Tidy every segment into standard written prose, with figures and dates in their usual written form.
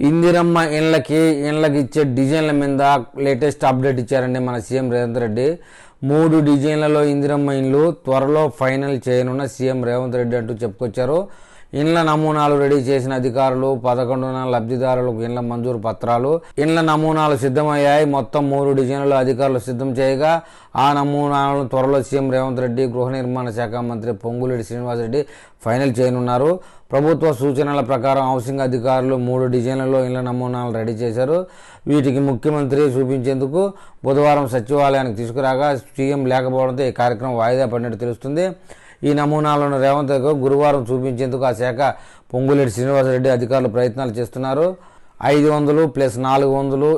ఇందిరమ్మ ఇండ్లకి ఇచ్చే డిజైన్ల మీద లేటెస్ట్ అప్డేట్ ఇచ్చారండి మన సీఎం రేవంత్ రెడ్డి. 3 డిజైన్లలో ఇందిరమ్మ ఇండ్లు త్వరలో ఫైనల్ చేయనున్న సీఎం రేవంత్ రెడ్డి అంటూ చెప్పుకొచ్చారు. ఇండ్ల నమూనాలు రెడీ చేసిన అధికారులు 11న లబ్ధిదారులకు ఇండ్ల మంజూరు పత్రాలు, ఇండ్ల నమూనాలు సిద్ధమయ్యాయి. మొత్తం 3 డిజైన్లలో అధికారులు సిద్ధం చేయగా ఆ నమూనాలను త్వరలో సీఎం రేవంత్ రెడ్డి, గృహ నిర్మాణ శాఖ మంత్రి పొంగులేటి శ్రీనివాసరెడ్డి ఫైనల్ చేయనున్నారు. ప్రభుత్వ సూచనల ప్రకారం హౌసింగ్ అధికారులు 3 డిజైన్లలో ఇండ్ల నమూనాలు రెడీ చేశారు. వీటికి ముఖ్యమంత్రి చూపించేందుకు బుధవారం సచివాలయానికి తీసుకురాగా సీఎం లేకపోవడంతో ఈ కార్యక్రమం వాయిదా పడినట్టు తెలుస్తుంది. ఈ నమూనాలను రేవంత్ గురువారం చూపించేందుకు ఆ శాఖ పొంగులేటి శ్రీనివాసరెడ్డి అధికారులు ప్రయత్నాలు చేస్తున్నారు. 500 + 400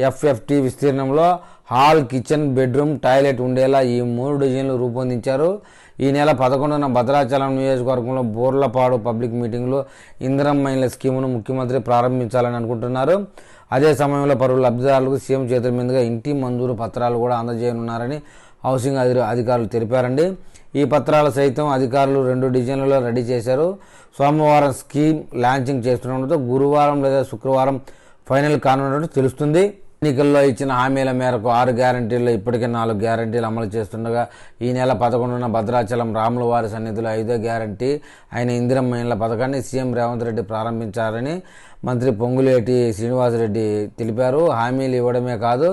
ఎఫ్ఎఫ్టీ విస్తీర్ణంలో హాల్, కిచెన్, బెడ్రూమ్, టాయిలెట్ ఉండేలా ఈ 3 డిజైన్లు రూపొందించారు. ఈ నెల 11న భద్రాచలం నియోజకవర్గంలో బోర్లపాడు పబ్లిక్ మీటింగ్లో ఇందిరమ్మ ఇండ్ల స్కీమును ముఖ్యమంత్రి ప్రారంభించాలని అనుకుంటున్నారు. అదే సమయంలో పలువురు లబ్ధిదారులకు సీఎం చేతుల మీదుగా ఇంటి మంజూరు పత్రాలు కూడా అందజేయనున్నారని హౌసింగ్ అధికారులు తెలిపారండి. ఈ పత్రాలు సైతం అధికారులు 2 డిజైన్లలో రెడీ చేశారు. సోమవారం స్కీమ్ లాంచింగ్ చేస్తుండటంతో గురువారం లేదా శుక్రవారం ఫైనల్ కానున్నట్టు తెలుస్తుంది. ఎన్నికల్లో ఇచ్చిన హామీల మేరకు 6 గ్యారంటీల్లో ఇప్పటికే 4 గ్యారంటీలు అమలు చేస్తుండగా ఈ నెల 11న భద్రాచలం రాములవారి సన్నిధిలో 5వ గ్యారంటీ అయిన ఇందిరమ్మ ఇండ్ల పథకాన్ని సీఎం రేవంత్ రెడ్డి ప్రారంభించారని మంత్రి పొంగులేటి శ్రీనివాసరెడ్డి తెలిపారు. హామీలు ఇవ్వడమే కాదు,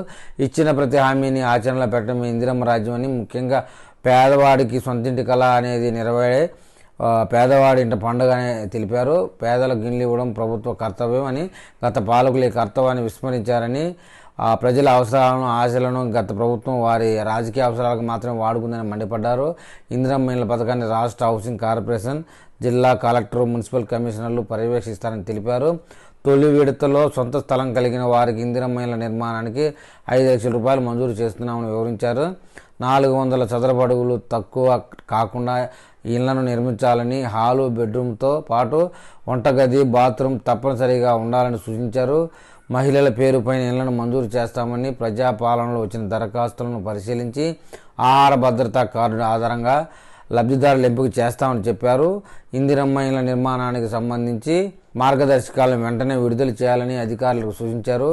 ఇచ్చిన ప్రతి హామీని ఆచరణలో పెట్టడమే ఇందిరమ్మ రాజ్యం అని, ముఖ్యంగా పేదవాడికి సొంతింటి కళ అనేది నెరవేరే పేదవాడి ఇంట పండుగ అని తెలిపారు. పేదలకు ఇల్లు ఇవ్వడం ప్రభుత్వ కర్తవ్యం అని, గత పాలకులు ఈ కర్తవ్యాన్ని విస్మరించారని, ప్రజల అవసరాలను, ఆశలను గత ప్రభుత్వం వారి రాజకీయ అవసరాలకు మాత్రమే వాడుకుందని మండిపడ్డారు. ఇందిరమ్మ ఇండ్ల పథకాన్ని రాష్ట్ర హౌసింగ్ కార్పొరేషన్, జిల్లా కలెక్టర్, మున్సిపల్ కమిషనర్లు పర్యవేక్షిస్తారని తెలిపారు. తొలి విడతలో సొంత స్థలం కలిగిన వారికి ఇందిరమ్మ ఇండ్ల నిర్మాణానికి 5 లక్షల రూపాయలు మంజూరు చేస్తున్నామని వివరించారు. 400 చదరపు అడుగులు తక్కువ కాకుండా ఇళ్లను నిర్మించాలని, హాలు, బెడ్రూమ్తో పాటు వంటగది, బాత్రూమ్ తప్పనిసరిగా ఉండాలని సూచించారు. మహిళల పేరుపైన ఇళ్లను మంజూరు చేస్తామని, ప్రజాపాలనలో వచ్చిన దరఖాస్తులను పరిశీలించి ఆహార భద్రతా కార్డు ఆధారంగా లబ్ధిదారులు ఎంపిక చేస్తామని చెప్పారు. ఇందిరమ్మ ఇండ్ల నిర్మాణానికి సంబంధించి మార్గదర్శకాలను వెంటనే విడుదల చేయాలని అధికారులకు సూచించారు.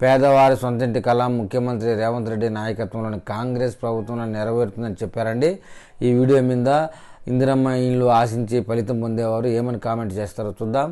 పేదవారి సొంతింటి కళ ముఖ్యమంత్రి రేవంత్ రెడ్డి నాయకత్వంలోని కాంగ్రెస్ ప్రభుత్వంలో నెరవేరుతుందని చెప్పారండి. ఈ వీడియో మీద ఇందిరమ్మ ఇండ్లు ఆశించి ఫలితం పొందేవారు ఏమని కామెంట్ చేస్తారో చూద్దాం.